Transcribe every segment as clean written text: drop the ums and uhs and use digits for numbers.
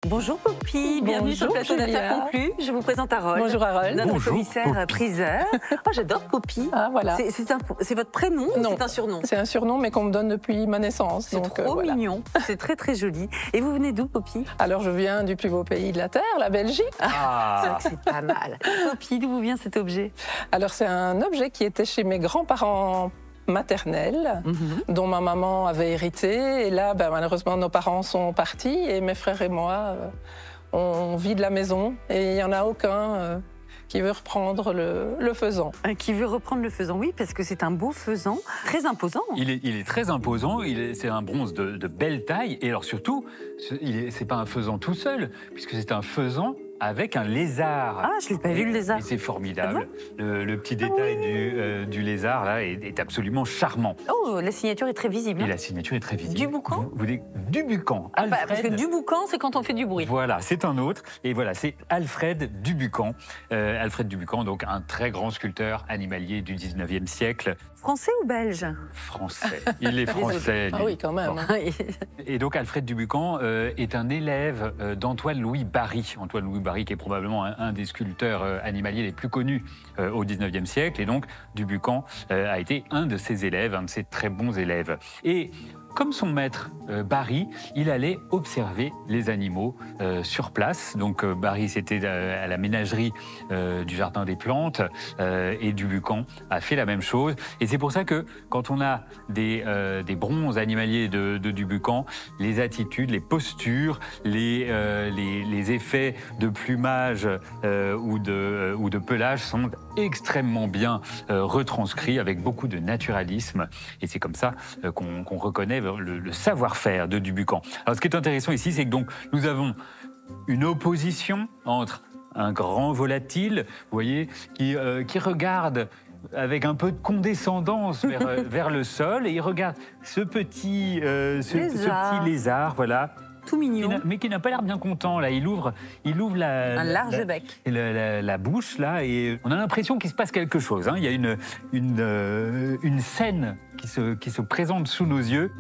Bonjour Poppy, bienvenue sur le plateau d'Affaires conclues. Je vous présente Harold. Bonjour Harold. Notre commissaire priseur. Oh, j'adore Poppy. Ah voilà. C'est votre prénom ou c'est un surnom? C'est un surnom mais qu'on me donne depuis ma naissance. C'est trop mignon, c'est très très joli. Et vous venez d'où Poppy? Alors je viens du plus beau pays de la Terre, la Belgique. Ah, c'est pas mal. Poppy, d'où vous vient cet objet? Alors c'est un objet qui était chez mes grands-parents maternelle, dont ma maman avait hérité. Et là, malheureusement, nos parents sont partis et mes frères et moi, on vit de la maison. Et il n'y en a aucun qui veut reprendre le faisan. Qui veut reprendre le faisan, oui, parce que c'est un beau faisan, très imposant. Il est très imposant, c'est un bronze de belle taille. Et alors surtout, c'est pas un faisan tout seul, puisque c'est un faisan avec un lézard. Ah, je l'ai pas vu le lézard. Et c'est formidable. Ah bon? Le petit détail du lézard là est absolument charmant. Oh, la signature est très visible. Et la signature est très visible. Dubucan. Dubucan. Alfred. Parce que Dubucan, c'est quand on fait du bruit. Voilà, c'est un autre. Et voilà, c'est Alfred Dubucan. Alfred Dubucan, donc un très grand sculpteur animalier du 19e siècle. Français ou belge? Français. Il est français. Ah oui, quand même. Et donc Alfred Dubucan est un élève d'Antoine-Louis Barye. Antoine-Louis Barye qui est probablement un des sculpteurs animaliers les plus connus au 19e siècle. Et donc Dubucan a été un de ses élèves, un de ses très bons élèves. Et comme son maître Barye, il allait observer les animaux sur place. Donc Barye, c'était à la ménagerie du Jardin des Plantes et Dubucan a fait la même chose. Et c'est pour ça que quand on a des bronzes animaliers de Dubucan, les attitudes, les postures, les effets de plumage ou de pelage sont extrêmement bien retranscrits avec beaucoup de naturalisme. Et c'est comme ça qu'on reconnaît le savoir-faire de Dubucan. Alors ce qui est intéressant ici, c'est que donc nous avons une opposition entre un grand volatile, vous voyez, qui regarde avec un peu de condescendance vers le sol, et il regarde ce petit lézard, voilà. Tout mignon. Mais qui n'a pas l'air bien content, là. Il ouvre un large bec. La bouche, là, et on a l'impression qu'il se passe quelque chose. Hein. Il y a une scène qui se présente sous nos yeux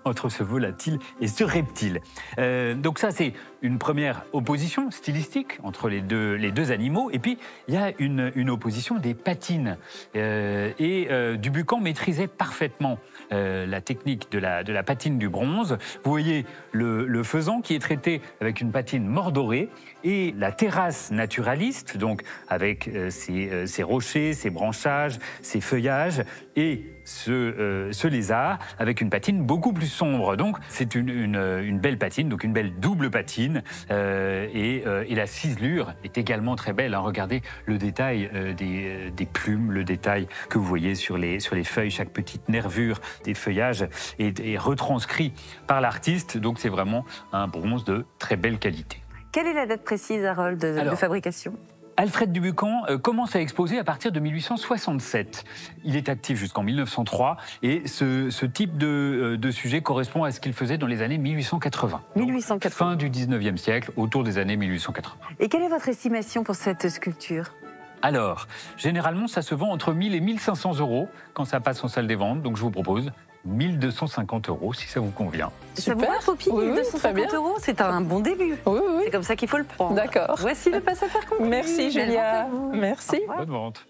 entre ce volatile et ce reptile. Donc ça, c'est une première opposition stylistique entre les deux animaux. Et puis, il y a une opposition des patines. Dubucan maîtrisait parfaitement la technique de la patine du bronze. Vous voyez le faisan qui est traité avec une patine mordorée et la terrasse naturaliste, donc avec ses rochers, ses branchages, ses feuillages, et ce lézard avec une patine beaucoup plus sombre. Donc c'est une belle patine, donc une belle double patine, et la ciselure est également très belle. Hein. Regardez le détail des plumes, le détail que vous voyez sur les feuilles, chaque petite nervure des feuillages est retranscrit par l'artiste. Donc c'est vraiment un bronze de très belle qualité. Quelle est la date précise, Harold, de fabrication? Alfred Dubucan commence à exposer à partir de 1867. Il est actif jusqu'en 1903 et ce type de sujet correspond à ce qu'il faisait dans les années 1880. 1880. Fin du 19e siècle, autour des années 1880. Et quelle est votre estimation pour cette sculpture? Alors, généralement, ça se vend entre 1000 et 1500 euros quand ça passe en salle des ventes. Donc je vous propose 1250 euros si ça vous convient. Ça vous va, Poppy? Oui, 1250 euros, c'est un bon début. Oui. C'est comme ça qu'il faut le prendre. D'accord. Voici le passe-affaires conclu. Merci Julia. Merci. Bonne vente.